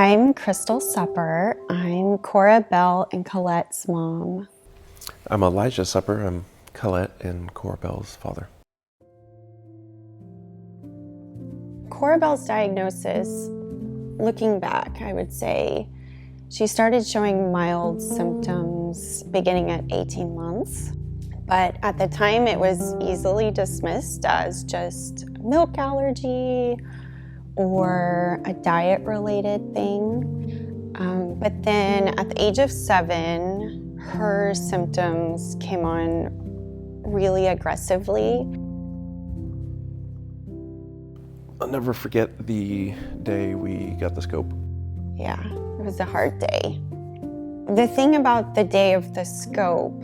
I'm Crystal Supper. I'm Cora, Belle, and Colette's mom. I'm Elijah Supper. I'm Colette and Cora Belle's father. Cora Belle's diagnosis, looking back, I would say she started showing mild symptoms beginning at 18 months. But at the time, it was easily dismissed as just milk allergy or a diet-related thing. But then at the age of 7, her symptoms came on really aggressively. I'll never forget the day we got the scope. Yeah, it was a hard day. The thing about the day of the scope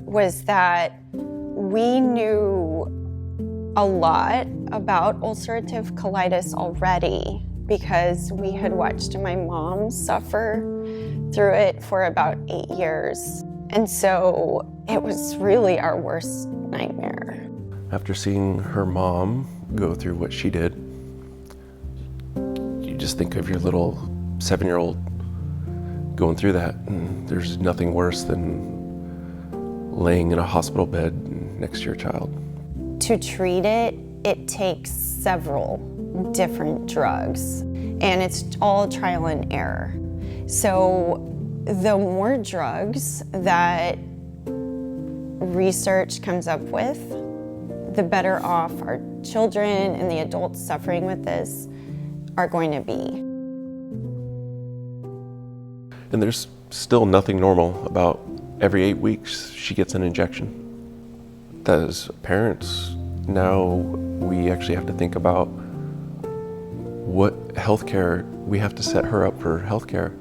was that we knew a lot about ulcerative colitis already because we had watched my mom suffer through it for about 8 years. And so it was really our worst nightmare. After seeing her mom go through what she did, you just think of your little 7-year-old going through that, and there's nothing worse than laying in a hospital bed next to your child. To treat it, it takes several different drugs, and it's all trial and error. So the more drugs that research comes up with, the better off our children and the adults suffering with this are going to be. And there's still nothing normal about every 8 weeks she gets an injection. As parents, now we actually have to think about what healthcare, we have to set her up for healthcare.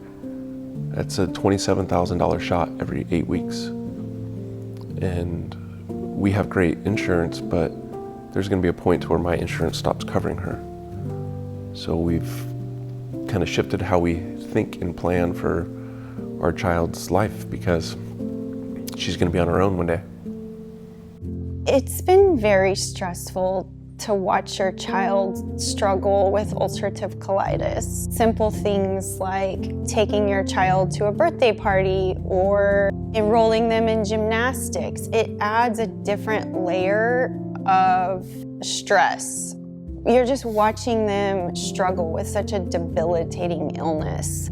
That's a $27,000 shot every 8 weeks. And we have great insurance, but there's gonna be a point to where my insurance stops covering her. So we've kind of shifted how we think and plan for our child's life because she's gonna be on her own one day. It's been very stressful to watch your child struggle with ulcerative colitis. Simple things like taking your child to a birthday party or enrolling them in gymnastics. It adds a different layer of stress. You're just watching them struggle with such a debilitating illness.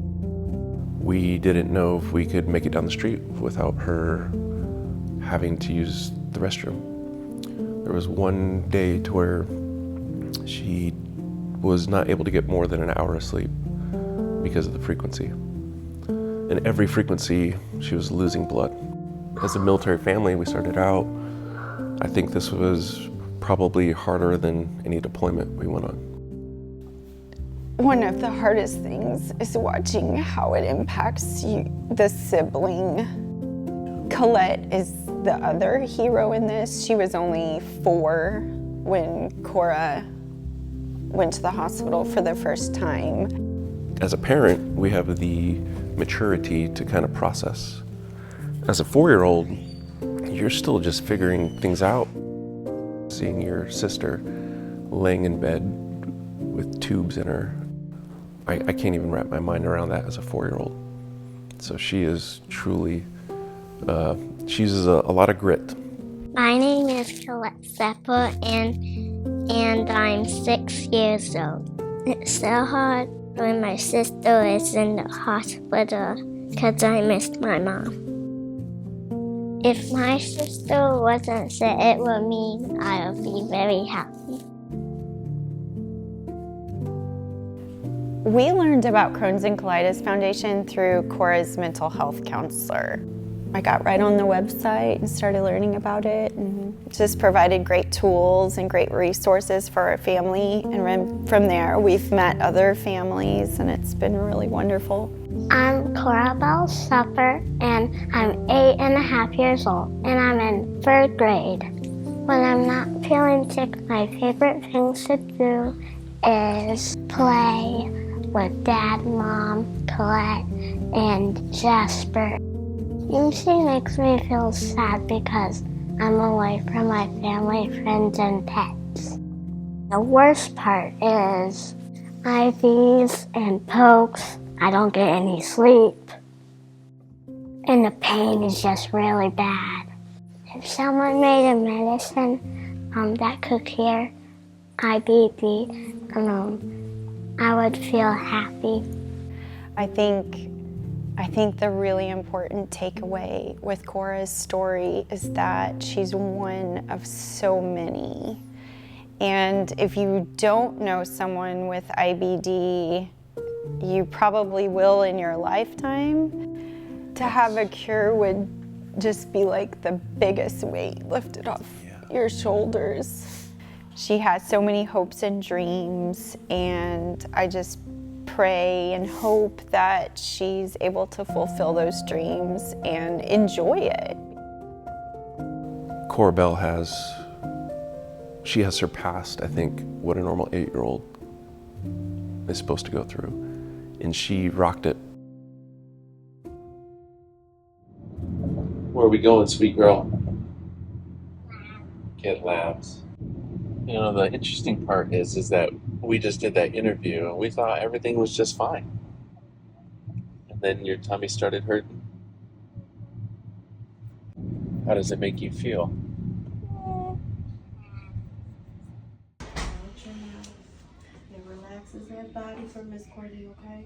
We didn't know if we could make it down the street without her having to use the restroom. There was one day to where she was not able to get more than an hour of sleep because of the frequency. And every frequency, she was losing blood. As a military family, we started out, I think this was probably harder than any deployment we went on. One of the hardest things is watching how it impacts you, the sibling. Colette is the other hero in this. She was only 4 when Cora went to the hospital for the first time. As a parent, we have the maturity to kind of process. As a 4-year-old, you're still just figuring things out. Seeing your sister laying in bed with tubes in her, I can't even wrap my mind around that as a 4-year-old. So she is truly, she uses a lot of grit. My name is Colette Seppa, and I'm 6 years old. It's so hard when my sister is in the hospital because I missed my mom. If my sister wasn't sick with me, I would be very happy. We learned about Crohn's and Colitis Foundation through Cora's mental health counselor. I got right on the website and started learning about it, and just provided great tools and great resources for our family. And from there, we've met other families, and it's been really wonderful. I'm Cora Belle Supper, and I'm 8.5 years old, and I'm in 3rd grade. When I'm not feeling sick, my favorite things to do is play with Dad, Mom, Colette, and Jasper. Usually makes me feel sad because I'm away from my family, friends, and pets. The worst part is IVs and pokes I don't get any sleep. And the pain is just really bad. If someone made a medicine that could cure IBD, I would feel happy. I think the really important takeaway with Cora's story is that she's one of so many. And if you don't know someone with IBD, you probably will in your lifetime. To have a cure would just be like the biggest weight lifted off your shoulders. She has so many hopes and dreams, and I just pray and hope that she's able to fulfill those dreams and enjoy it. Cora Belle has surpassed, I think, what a normal 8-year-old is supposed to go through. And she rocked it. Where are we going, sweet girl? Get labs. You know, the interesting part is that we just did that interview and we thought everything was just fine. And then your tummy started hurting. How does it make you feel? It relaxes that body for Miss Courtney, okay?